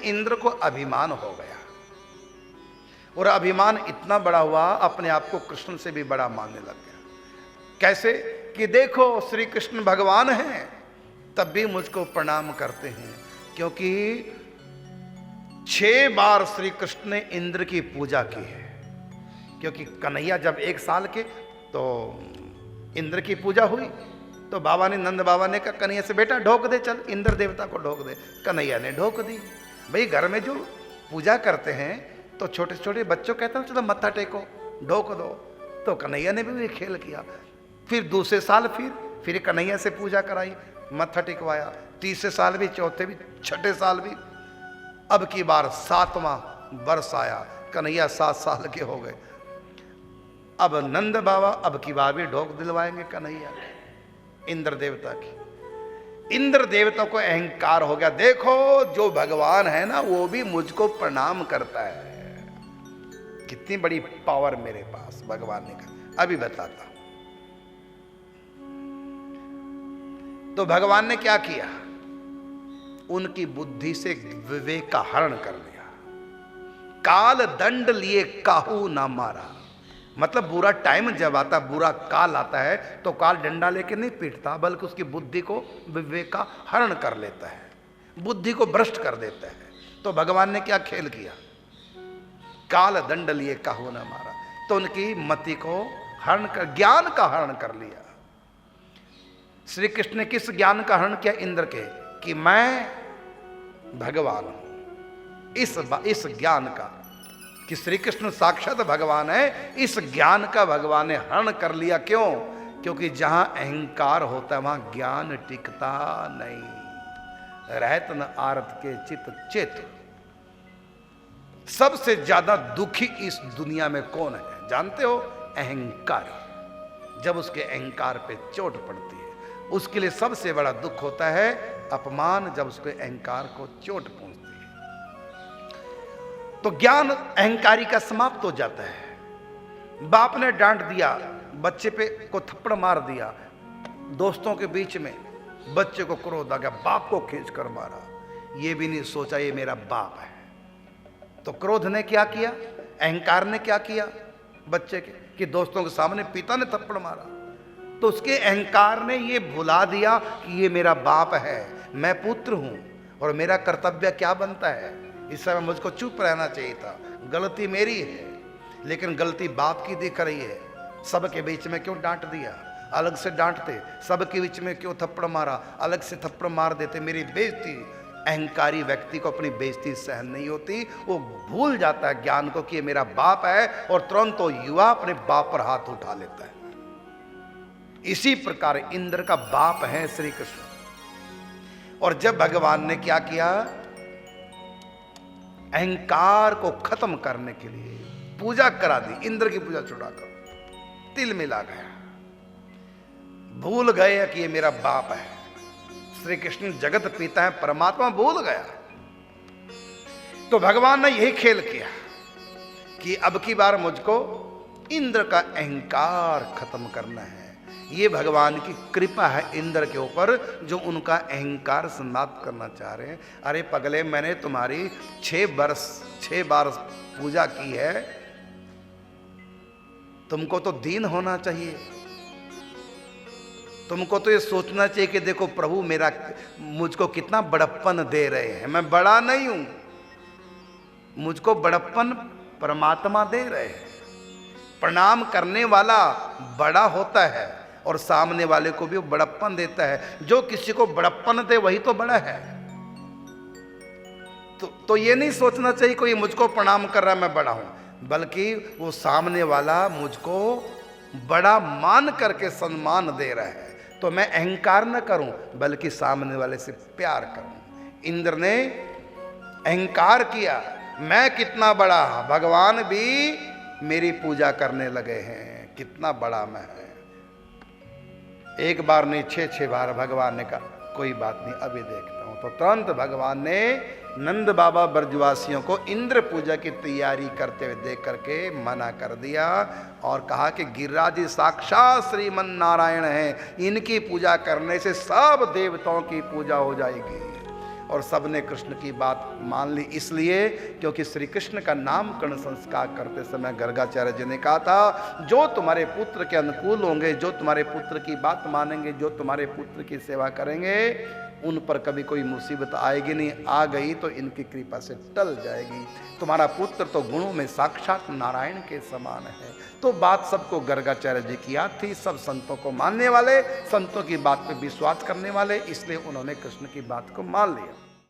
इंद्र को अभिमान हो गया, और अभिमान इतना बड़ा हुआ, अपने आप को कृष्ण से भी बड़ा मानने लग गया। कैसे कि देखो श्री कृष्ण भगवान हैं, तब भी मुझको प्रणाम करते हैं, क्योंकि 6 बार श्री कृष्ण ने इंद्र की पूजा की है। क्योंकि कन्हैया जब 1 साल के, तो इंद्र की पूजा हुई, तो बाबा ने, नंद बाबा ने कहा कन्हैया से, बेटा ढोक दे, चल इंद्र देवता को ढोक दे। कन्हैया ने ढोक दी। भाई घर में जो पूजा करते हैं तो छोटे छोटे बच्चों कहते हैं चलो मत्था टेको, ढोक दो, तो कन्हैया ने भी खेल किया। फिर दूसरे साल फिर कन्हैया से पूजा कराई, मत्था टिकवाया, तीसरे साल भी, चौथे भी, छठे साल भी। अब की बार 7वां वर्ष आया, कन्हैया 7 साल के हो गए। अब नंद बाबा अब की बार भी ढोक दिलवाएंगे कन्हैया इंद्र देवता की। इंद्र देवता को अहंकार हो गया, देखो जो भगवान है ना वो भी मुझको प्रणाम करता है, कितनी बड़ी पावर मेरे पास भगवान ने कहा। अभी बताता हूं। तो भगवान ने क्या किया, उनकी बुद्धि से विवेक का हरण कर लिया। काल दंड लिए काहू ना मारा, मतलब बुरा टाइम जब आता, बुरा काल आता है, तो काल डंडा लेके नहीं पीटता, बल्कि उसकी बुद्धि को, विवेक का हरण कर लेता है, बुद्धि को भ्रष्ट कर देता है। तो भगवान ने क्या खेल किया, काल दंड लिए काहू ना मारा, तो उनकी मति को हरण कर, ज्ञान का हरण कर लिया। श्री कृष्ण ने किस ज्ञान का हरण किया, इंद्र के, कि मैं भगवान हूं। इस ज्ञान का, कि श्री कृष्ण साक्षात भगवान है, इस ज्ञान का भगवान ने हरण कर लिया। क्यों? क्योंकि जहां अहंकार होता है वहां ज्ञान टिकता नहीं। रहत न आरत के चित चेत। सबसे ज्यादा दुखी इस दुनिया में कौन है जानते हो? अहंकार। जब उसके अहंकार पे चोट पड़ती है, उसके लिए सबसे बड़ा दुख होता है अपमान, जब उसके अहंकार को चोट पहुंचती है। तो ज्ञान अहंकारी का समाप्त हो जाता है। बाप ने डांट दिया, बच्चे पे को थप्पड़ मार दिया, दोस्तों के बीच में बच्चे को क्रोध आ गया, बाप को खींच कर मारा, ये भी नहीं सोचा ये मेरा बाप है। तो क्रोध ने क्या किया, अहंकार ने क्या किया बच्चे के, कि दोस्तों के सामने पिता ने थप्पड़ मारा। तो उसके अहंकार ने ये भुला दिया कि ये मेरा बाप है, मैं पुत्र हूं और मेरा कर्तव्य क्या बनता है। इस समय मुझको चुप रहना चाहिए था, गलती मेरी है, लेकिन गलती बाप की दिख रही है। सबके बीच में क्यों डांट दिया, अलग से डांटते, सबके बीच में क्यों थप्पड़ मारा, अलग से थप्पड़ मार देते, मेरी बेइज्जती। अहंकारी व्यक्ति को अपनी बेइज्जती सहन नहीं होती, वो भूल जाता है ज्ञान को कि ये मेरा बाप है, और तुरंत तो युवा अपने बाप पर हाथ उठा लेता है। इसी प्रकार इंद्र का बाप है श्री कृष्ण। और जब भगवान ने क्या किया, अहंकार को खत्म करने के लिए पूजा करा दी, इंद्र की पूजा छुड़ाकर तिल मिला गया, भूल गए कि ये मेरा बाप है। श्री कृष्ण जगत पिता है, परमात्मा भूल गया। तो भगवान ने यही खेल किया कि अब की बार मुझको इंद्र का अहंकार खत्म करना है। ये भगवान की कृपा है इंद्र के ऊपर, जो उनका अहंकार समाप्त करना चाह रहे हैं। अरे पगले, मैंने तुम्हारी 6 बार पूजा की है, तुमको तो दीन होना चाहिए, तुमको तो ये सोचना चाहिए कि देखो प्रभु मेरा, मुझको कितना बड़प्पन दे रहे हैं, मैं बड़ा नहीं हूं, मुझको बड़प्पन परमात्मा दे रहे हैं। प्रणाम करने वाला बड़ा होता है और सामने वाले को भी बड़प्पन देता है। जो किसी को बड़प्पन दे वही तो बड़ा है। तो ये नहीं सोचना चाहिए कोई मुझको प्रणाम कर रहा है मैं बड़ा हूं, बल्कि वो सामने वाला मुझको बड़ा मान करके सम्मान दे रहा है, तो मैं अहंकार न करूं बल्कि सामने वाले से प्यार करूं। इंद्र ने अहंकार किया, मैं कितना बड़ा, भगवान भी मेरी पूजा करने लगे हैं, कितना बड़ा मैं है। एक बार नहीं 6 बार भगवान ने कहा कोई बात नहीं अभी देखता हूं। तो तुरंत भगवान ने नंद बाबा ब्रजवासियों को इंद्र पूजा की तैयारी करते हुए देख करके मना कर दिया और कहा कि गिरिराज साक्षात श्रीमन नारायण हैं, इनकी पूजा करने से सब देवताओं की पूजा हो जाएगी। और सबने कृष्ण की बात मान ली, इसलिए क्योंकि श्री कृष्ण का नामकरण संस्कार करते समय गर्गाचार्य जी ने कहा था, जो तुम्हारे पुत्र के अनुकूल होंगे, जो तुम्हारे पुत्र की बात मानेंगे, जो तुम्हारे पुत्र की सेवा करेंगे, उन पर कभी कोई मुसीबत आएगी नहीं, आ गई तो इनकी कृपा से टल जाएगी। तुम्हारा पुत्र तो गुणों में साक्षात नारायण के समान है। तो बात सबको गर्गाचार्य जी की याद थी, सब संतों को मानने वाले, संतों की बात पे विश्वास करने वाले, इसलिए उन्होंने कृष्ण की बात को मान लिया।